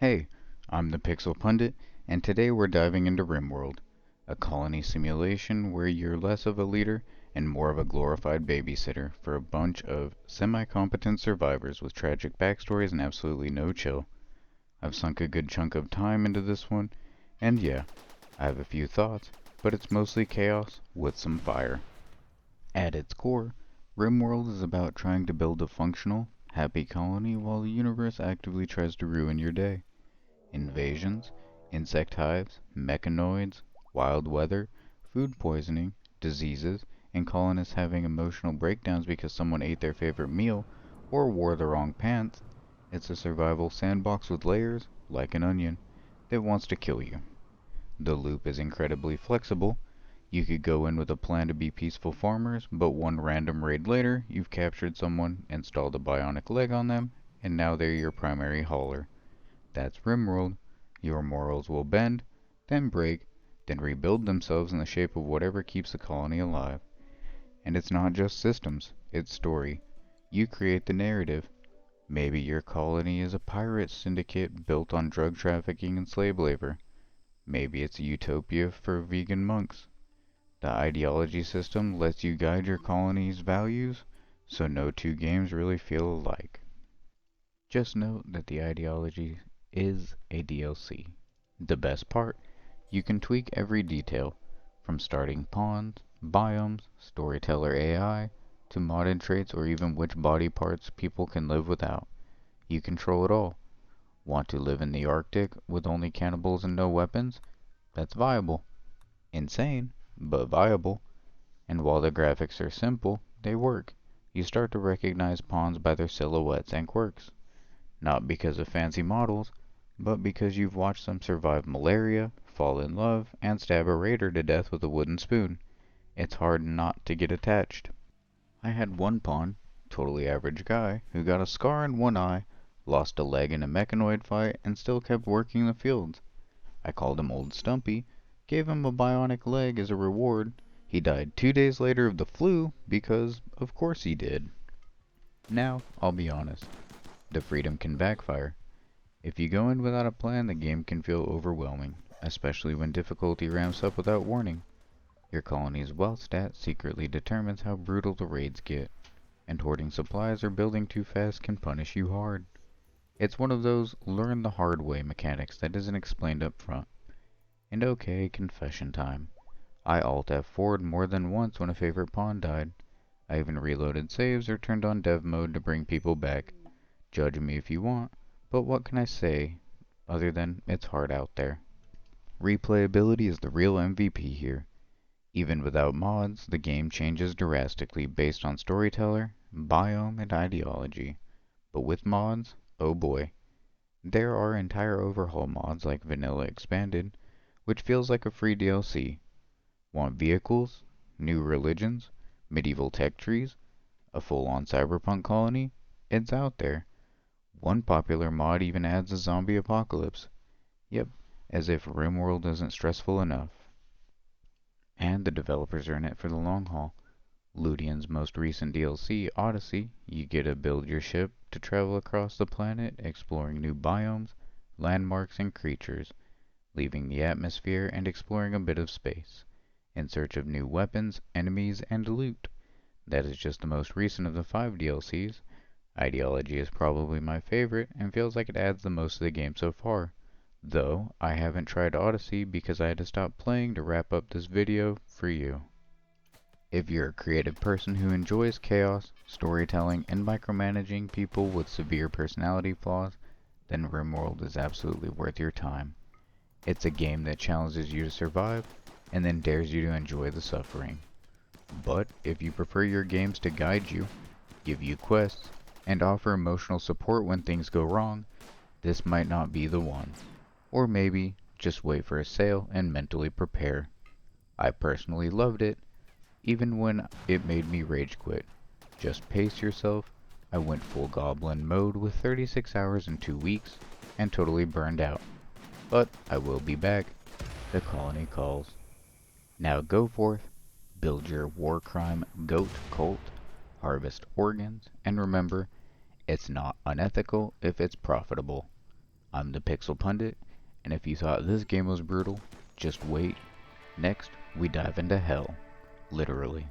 Hey, I'm the Pixel Pundit, and today we're diving into RimWorld, a colony simulation where you're less of a leader and more of a glorified babysitter for a bunch of semi-competent survivors with tragic backstories and absolutely no chill. I've sunk a good chunk of time into this one, and yeah, I have a few thoughts, but it's mostly chaos with some fire. At its core, RimWorld is about trying to build a functional, happy colony while the universe actively tries to ruin your day. Invasions, insect hives, mechanoids, wild weather, food poisoning, diseases, and colonists having emotional breakdowns because someone ate their favorite meal or wore the wrong pants. It's a survival sandbox with layers, like an onion, that wants to kill you. The loop is incredibly flexible. You could go in with a plan to be peaceful farmers, but one random raid later, you've captured someone, installed a bionic leg on them, and now they're your primary hauler. That's RimWorld. Your morals will bend, then break, then rebuild themselves in the shape of whatever keeps the colony alive. And it's not just systems, it's story. You create the narrative. Maybe your colony is a pirate syndicate built on drug trafficking and slave labor. Maybe it's a utopia for vegan monks. The ideology system lets you guide your colony's values, so no two games really feel alike. Just note that the ideology is a DLC. The best part, you can tweak every detail, from starting pawns, biomes, storyteller AI, to modded traits or even which body parts people can live without. You control it all. Want to live in the Arctic with only cannibals and no weapons? That's viable. Insane, but viable. And while the graphics are simple, they work. You start to recognize pawns by their silhouettes and quirks. Not because of fancy models, but because you've watched them survive malaria, fall in love, and stab a raider to death with a wooden spoon. It's hard not to get attached. I had one pawn, totally average guy, who got a scar in one eye, lost a leg in a mechanoid fight, and still kept working the fields. I called him Old Stumpy, gave him a bionic leg as a reward. He died 2 days later of the flu because, of course he did. Now, I'll be honest. The freedom can backfire. If you go in without a plan, the game can feel overwhelming, especially when difficulty ramps up without warning. Your colony's wealth stat secretly determines how brutal the raids get, and hoarding supplies or building too fast can punish you hard. It's one of those learn the hard way mechanics that isn't explained up front. And okay, confession time. I Alt F4'd more than once when a favorite pawn died. I even reloaded saves or turned on dev mode to bring people back. Judge me if you want, but what can I say other than it's hard out there? Replayability is the real MVP here. Even without mods, the game changes drastically based on storyteller, biome, and ideology. But with mods, oh boy. There are entire overhaul mods like Vanilla Expanded, which feels like a free DLC. Want vehicles, new religions, medieval tech trees, a full-on cyberpunk colony? It's out there. One popular mod even adds a zombie apocalypse. Yep, as if RimWorld isn't stressful enough. And the developers are in it for the long haul. Ludian's most recent DLC, Odyssey, you get to build your ship to travel across the planet, exploring new biomes, landmarks, and creatures, leaving the atmosphere and exploring a bit of space, in search of new weapons, enemies, and loot. That is just the most recent of the 5 DLCs. Ideology is probably my favorite and feels like it adds the most to the game so far. Though, I haven't tried Odyssey because I had to stop playing to wrap up this video for you. If you're a creative person who enjoys chaos, storytelling, and micromanaging people with severe personality flaws, then RimWorld is absolutely worth your time. It's a game that challenges you to survive, and then dares you to enjoy the suffering. But if you prefer your games to guide you, give you quests, and offer emotional support when things go wrong, this might not be the one. Or maybe, just wait for a sale and mentally prepare. I personally loved it, even when it made me rage quit. Just pace yourself. I went full goblin mode with 36 hours in 2 weeks, and totally burned out. But I will be back. The colony calls. Now go forth, build your war crime goat cult, harvest organs, and remember, it's not unethical if it's profitable. I'm the Pixel Pundit, and if you thought this game was brutal, just wait. Next, we dive into hell. Literally.